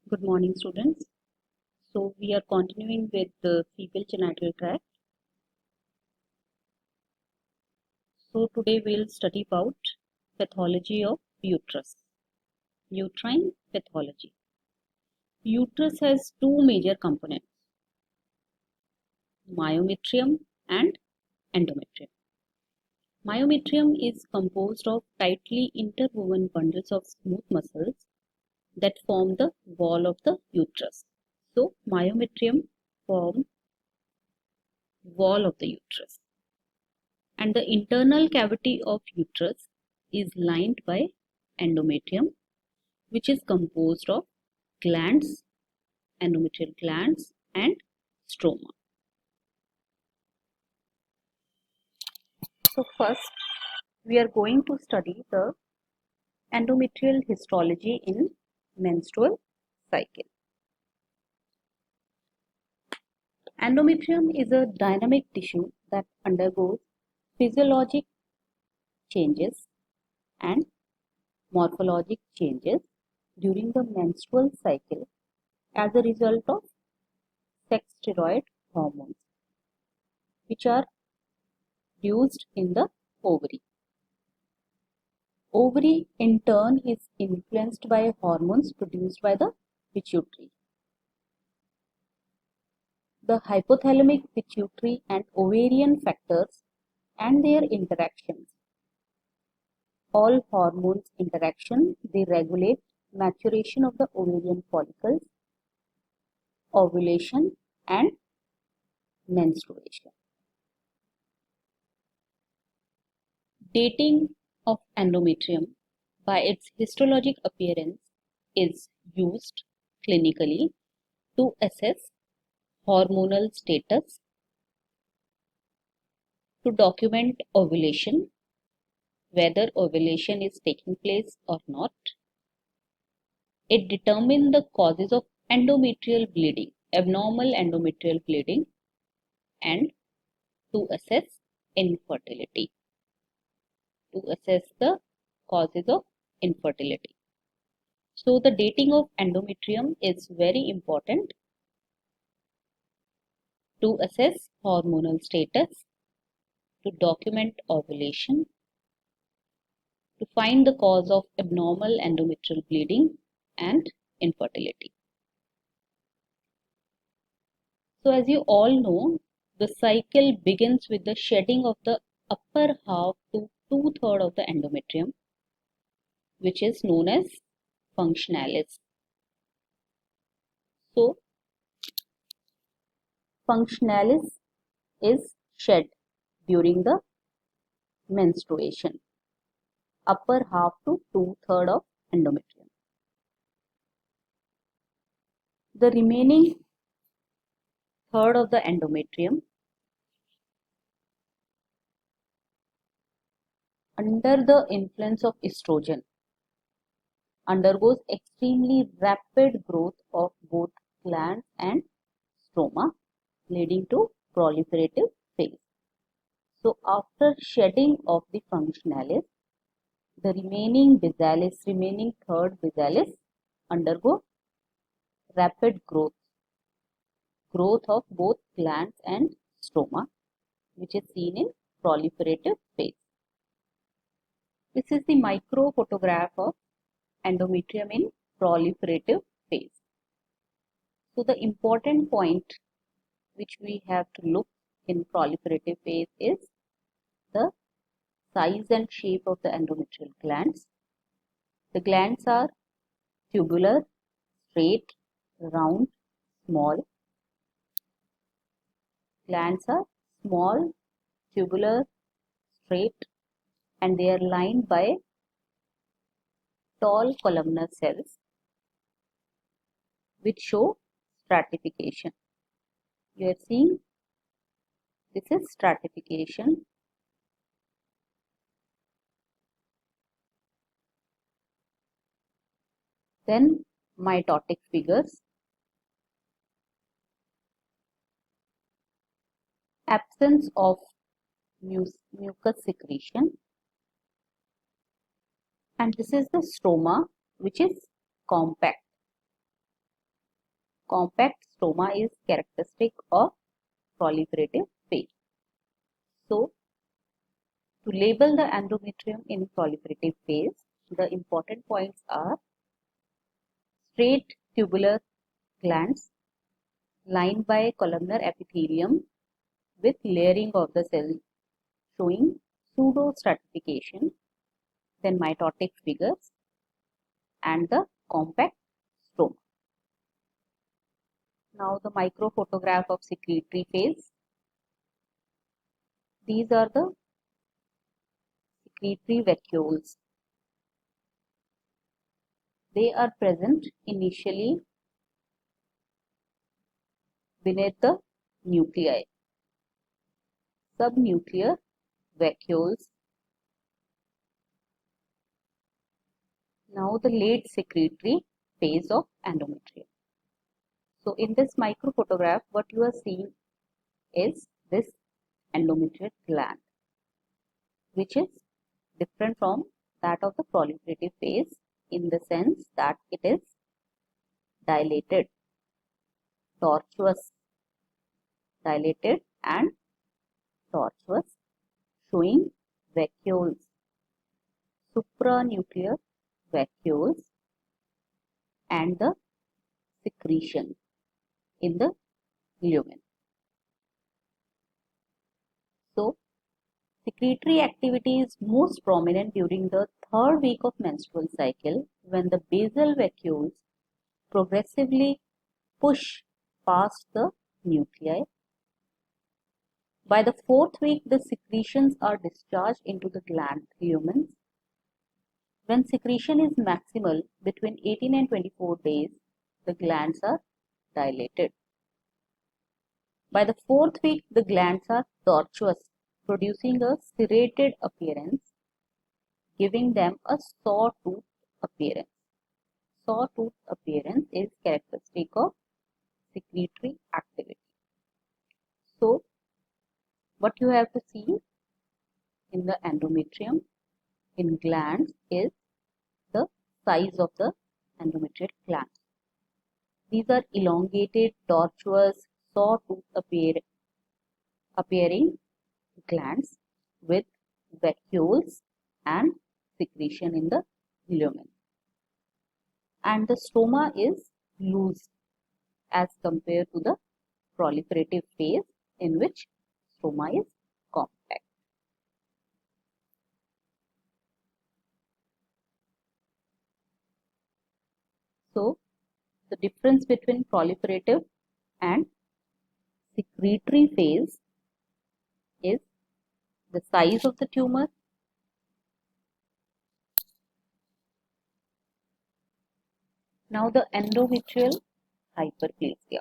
Good morning, students. So we are continuing with the fecal genital tract. So today we'll study about pathology of uterus, uterine pathology. Uterus has two major components, myometrium and endometrium. Myometrium is composed of tightly interwoven bundles of smooth muscles that form the wall of the uterus. So myometrium forms wall of the uterus. And the internal cavity of uterus is lined by endometrium, which is composed of glands, endometrial glands, and stroma. So first, we are going to study the endometrial histology in menstrual cycle. Endometrium is a dynamic tissue that undergoes physiologic changes and morphologic changes during the menstrual cycle as a result of sex steroid hormones, which are produced in the ovary. Ovary in turn is influenced by hormones produced by the pituitary. The hypothalamic, pituitary and ovarian factors and their interactions. All hormones interaction, they regulate maturation of the ovarian follicles, ovulation and menstruation. Dating of endometrium by its histologic appearance is used clinically to assess hormonal status, to document ovulation, whether ovulation is taking place or not. It determines the causes of endometrial bleeding, abnormal endometrial bleeding, and to assess infertility, to assess the causes of infertility. So the dating of endometrium is very important to assess hormonal status, to document ovulation, to find the cause of abnormal endometrial bleeding and infertility. So as you all know, the cycle begins with the shedding of the upper half to 2/3 of the endometrium, which is known as functionalis. So functionalis is shed during the menstruation, upper half to 2/3 of endometrium. The remaining third of the endometrium under the influence of estrogen undergoes extremely rapid growth of both glands and stroma, leading to proliferative phase. So after shedding of the functionalis, the remaining third besalis undergo rapid growth of both glands and stroma, which is seen in proliferative phase. This is the micro photograph of endometrium in proliferative phase. So the important point which we have to look in proliferative phase is the size and shape of the endometrial glands. The glands are tubular, straight, round, small. Glands are small, tubular, straight, and they are lined by tall columnar cells which show stratification. You are seeing this is stratification. Then mitotic figures. Absence of mucus secretion. And this is the stroma, which is compact. compact stroma is characteristic of proliferative phase. So, to label the endometrium in proliferative phase, the important points are straight tubular glands lined by columnar epithelium with layering of the cell showing pseudostratification, then mitotic figures, and the compact stroma. Now the microphotograph of secretory phase. These are the secretory vacuoles. They are present initially beneath the nuclei. Subnuclear vacuoles. Now the late secretory phase of endometrium. So in this microphotograph, what you are seeing is this endometrial gland, which is different from that of the proliferative phase in the sense that it is dilated, tortuous, dilated and tortuous, showing vacuoles, supranuclear vacuoles, and the secretion in the lumen. So, secretory activity is most prominent during the third week of menstrual cycle when the basal vacuoles progressively push past the nuclei. By the fourth week, the secretions are discharged into the gland lumens. When secretion is maximal between 18 and 24 days, the glands are dilated. By the fourth week, the glands are tortuous, producing a serrated appearance, giving them a sawtooth appearance. Sawtooth appearance is characteristic of secretory activity. So, what you have to see in the endometrium in glands is the size of the endometrial glands. These are elongated, tortuous, sawtooth appearing glands with vacuoles and secretion in the lumen. And the stroma is loose as compared to the proliferative phase in which stroma is compact. So, the difference between proliferative and secretory phase is the size of the tumor, now the endometrial hyperplasia.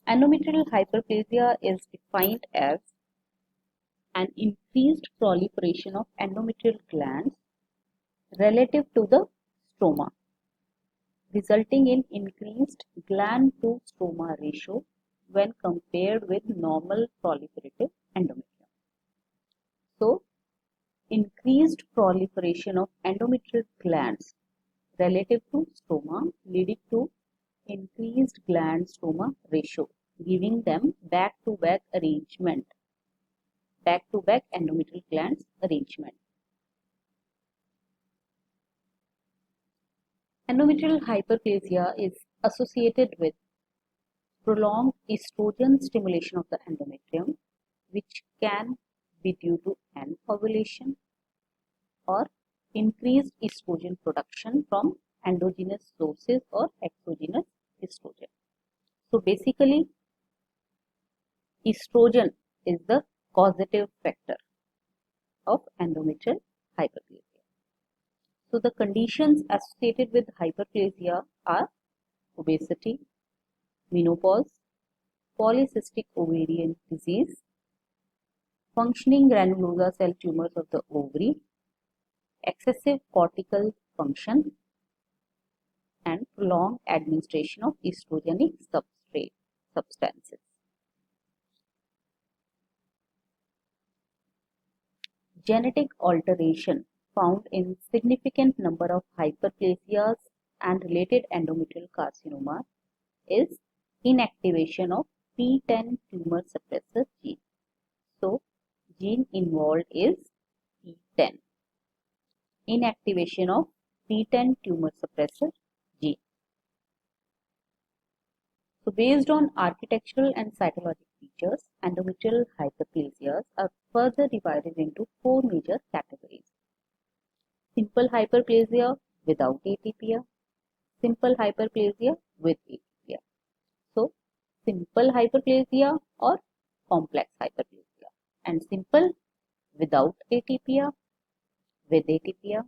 Endometrial hyperplasia is defined as an increased proliferation of endometrial glands relative to the stroma, resulting in increased gland to stroma ratio when compared with normal proliferative endometrium. So, increased proliferation of endometrial glands relative to stroma leading to increased gland stroma ratio, giving them back-to-back arrangement, back-to-back endometrial glands arrangement. Endometrial hyperplasia is associated with prolonged estrogen stimulation of the endometrium, which can be due to an ovulation or increased estrogen production from endogenous sources or exogenous estrogen. So basically, estrogen is the causative factor of endometrial hyperplasia. So the conditions associated with hyperplasia are obesity, menopause, polycystic ovarian disease, functioning granulosa cell tumors of the ovary, excessive cortical function, and prolonged administration of estrogenic substances. Genetic alteration found in significant number of hyperplasias and related endometrial carcinomas is inactivation of PTEN tumor suppressor gene. So, gene involved is PTEN. Inactivation of PTEN tumor suppressor gene. So, based on architectural and cytologic features, endometrial hyperplasias are further divided into four major categories. Simple hyperplasia without atypia, simple hyperplasia with atypia. So, simple hyperplasia or complex hyperplasia, and simple without atypia, with atypia,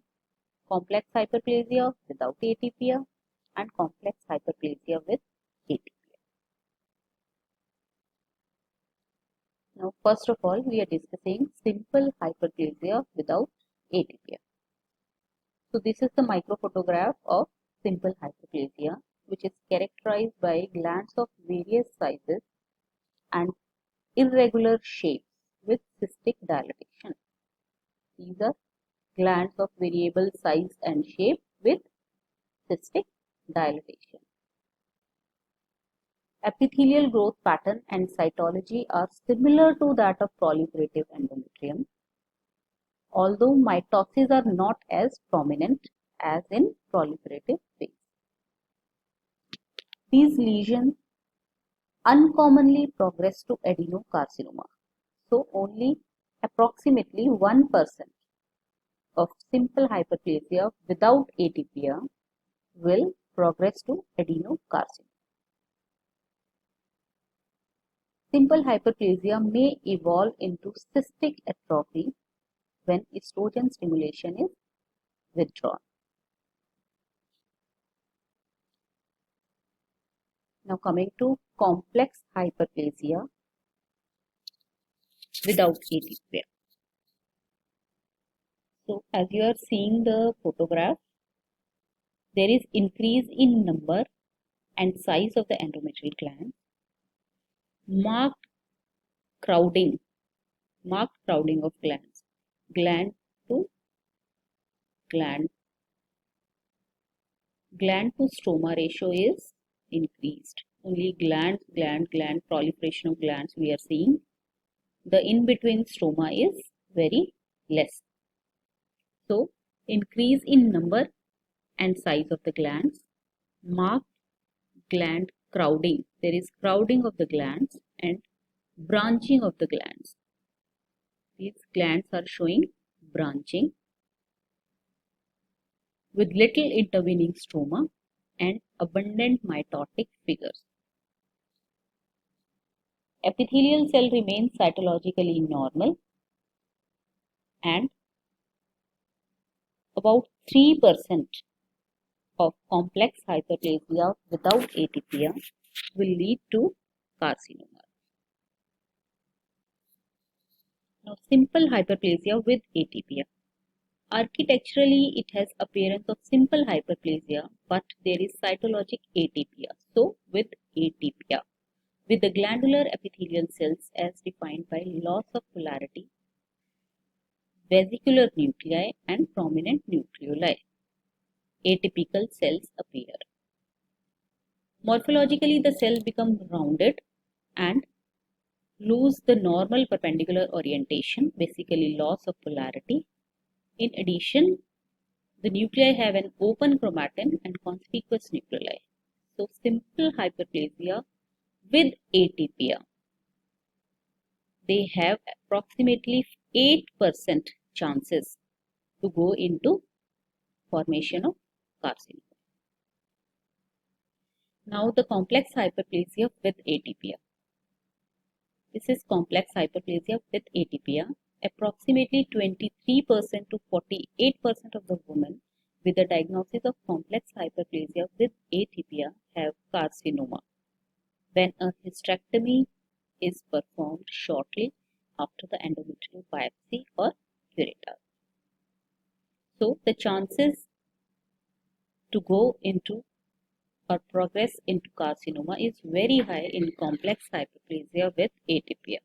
complex hyperplasia without atypia, and complex hyperplasia with atypia. Now, first of all, we are discussing simple hyperplasia without atypia. So, this is the microphotograph of simple hyperplasia, which is characterized by glands of various sizes and irregular shapes with cystic dilatation. These are glands of variable size and shape with cystic dilatation. Epithelial growth pattern and cytology are similar to that of proliferative endometrium, although mitosis are not as prominent as in proliferative phase. These lesions uncommonly progress to adenocarcinoma. So, only approximately 1% of simple hyperplasia without atypia will progress to adenocarcinoma. Simple hyperplasia may evolve into cystic atrophy when estrogen stimulation is withdrawn. Now coming to complex hyperplasia without atypia. So as you are seeing the photograph, there is increase in number and size of the endometrial gland, marked crowding of glands, gland to stroma ratio is increased. Only gland proliferation of glands we are seeing. The in between stroma is very less. So, increase in number and size of the glands, marked gland crowding. There is crowding of the glands and branching of the glands. These glands are showing branching with little intervening stroma and abundant mitotic figures. Epithelial cell remains cytologically normal and about 3% of complex hyperplasia without atypia will lead to carcinoma. Now, simple hyperplasia with atypia. Architecturally, it has appearance of simple hyperplasia, but there is cytologic atypia. So, with atypia, with the glandular epithelial cells as defined by loss of polarity, vesicular nuclei and prominent nucleoli. Atypical cells appear. Morphologically, the cell becomes rounded and lose the normal perpendicular orientation, basically loss of polarity. In addition, the nuclei have an open chromatin and conspicuous nucleoli. So, simple hyperplasia with atypia, they have approximately 8% chances to go into formation of carcinoma. Now, the complex hyperplasia with atypia. This is complex hyperplasia with atypia. Approximately 23% to 48% of the women with the diagnosis of complex hyperplasia with atypia have carcinoma when a hysterectomy is performed shortly after the endometrial biopsy or curettage. So, the chances to go into or progress into carcinoma is very high in complex hyperplasia with atypia.